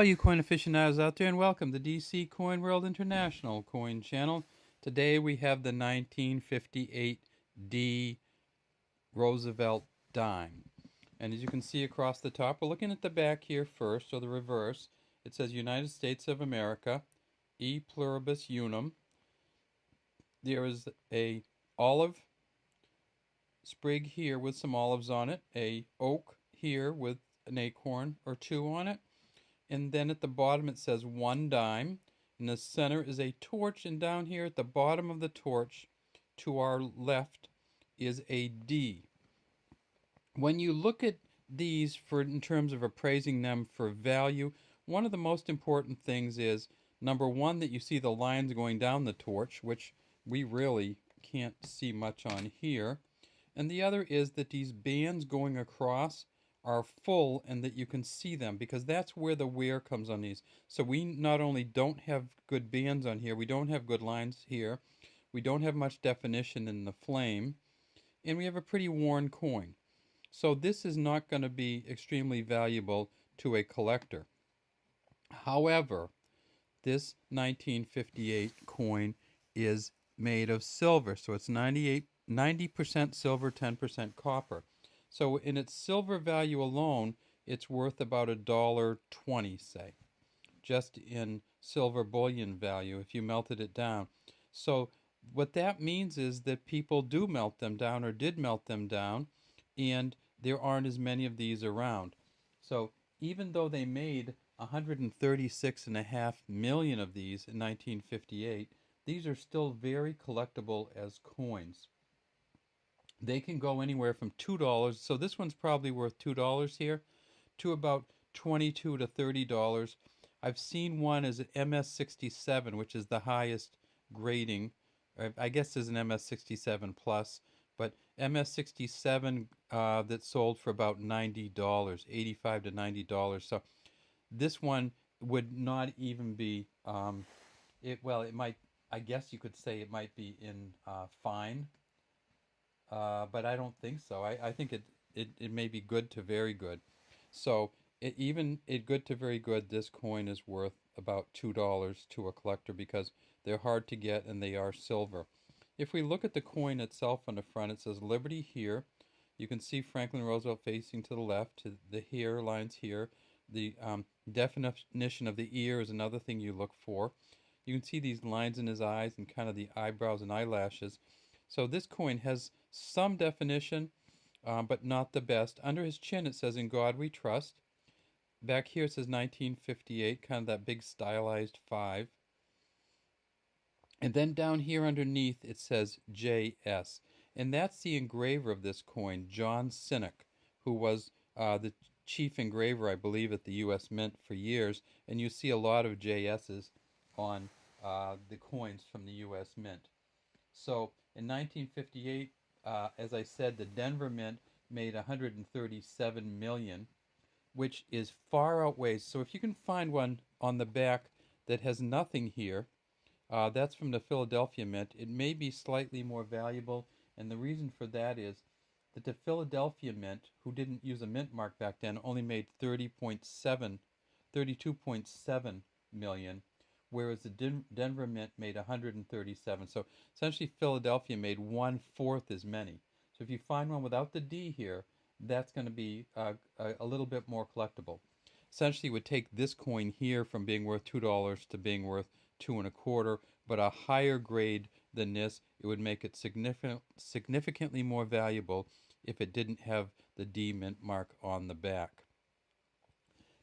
all you coin aficionados out there, and welcome to DC Coin World International Coin Channel. Today we have the 1958 D Roosevelt dime. And as you can see across the top, we're looking at the back here first, or the reverse. It says United States of America, E pluribus unum. There is a olive sprig here with some olives on it, a oak here with an acorn or two on it. And then at the bottom it says 1 dime. In the center is a torch, and down here at the bottom of the torch to our left is a D. When you look at these in terms of appraising them for value, one of the most important things is, number one, that you see the lines going down the torch, which we really can't see much on here. And the other is that these bands going across are full and that you can see them, because that's where the wear comes on these. So we not only don't have good bands on here, we don't have good lines here, we don't have much definition in the flame, and we have a pretty worn coin. So this is not going to be extremely valuable to a collector. However, this 1958 coin is made of silver, so it's 90% silver, 10% copper. So in its silver value alone, it's worth about $1.20, say, just in silver bullion value if you melted it down. So what that means is that people do melt them down, or did melt them down, and there aren't as many of these around. So even though they made 136.5 million of these in 1958, these are still very collectible as coins. They can go anywhere from $2, so this one's probably worth $2 here, to about $22 to $30. I've seen one as an MS67, which is the highest grading. I guess there's an MS67 plus, but MS67 that sold for about $90, $85 to $90. So this one would not even be, it might, I guess you could say it might be in fine. But I don't think so. I think it may be good to very good. So even at good to very good, this coin is worth about $2 to a collector, because they're hard to get and they are silver. If we look at the coin itself on the front, it says Liberty here. You can see Franklin Roosevelt facing to the left, to the hair lines here. The definition of the ear is another thing you look for. You can see these lines in his eyes and kind of the eyebrows and eyelashes. So this coin has some definition, but not the best. Under his chin it says, "In God We Trust." Back here it says 1958, kind of that big stylized 5. And then down here underneath it says JS. And that's the engraver of this coin, John Sinnock, who was the chief engraver, I believe, at the U.S. Mint for years. And you see a lot of JS's on the coins from the U.S. Mint. So in 1958, as I said, the Denver Mint made 137 million, which is far outweighs. So if you can find one on the back that has nothing here, that's from the Philadelphia Mint. It may be slightly more valuable, and the reason for that is that the Philadelphia Mint, who didn't use a mint mark back then, only made 32.7 million, whereas the Denver Mint made 137. So essentially Philadelphia made 1/4 as many. So if you find one without the D here, that's going to be a little bit more collectible. Essentially it would take this coin here from being worth $2 to being worth 2.25, but a higher grade than this, it would make it significantly more valuable if it didn't have the D mint mark on the back.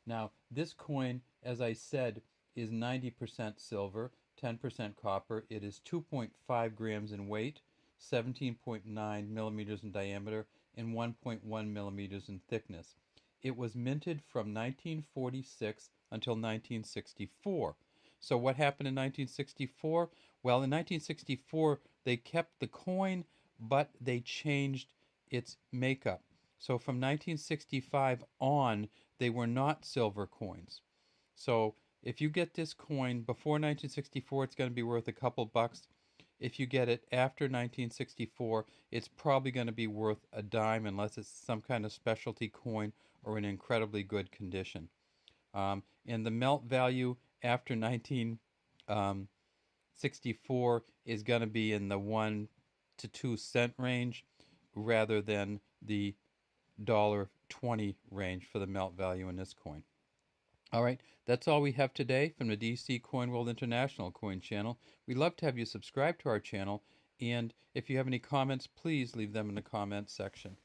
Now this coin, as I said, is 90% silver, 10% copper. It is 2.5 grams in weight, 17.9 millimeters in diameter, and 1.1 millimeters in thickness. It was minted from 1946 until 1964. So what happened in 1964? Well, in 1964, they kept the coin, but they changed its makeup. So from 1965 on, they were not silver coins. So if you get this coin before 1964, it's going to be worth a couple bucks. If you get it after 1964, it's probably going to be worth a dime, unless it's some kind of specialty coin or in incredibly good condition. and the melt value after 1964 is going to be in the 1 to 2 cent range rather than the $1.20 range for the melt value in this coin. All right, that's all we have today from the DC Coin World International Coin Channel. We'd love to have you subscribe to our channel, and if you have any comments, please leave them in the comments section.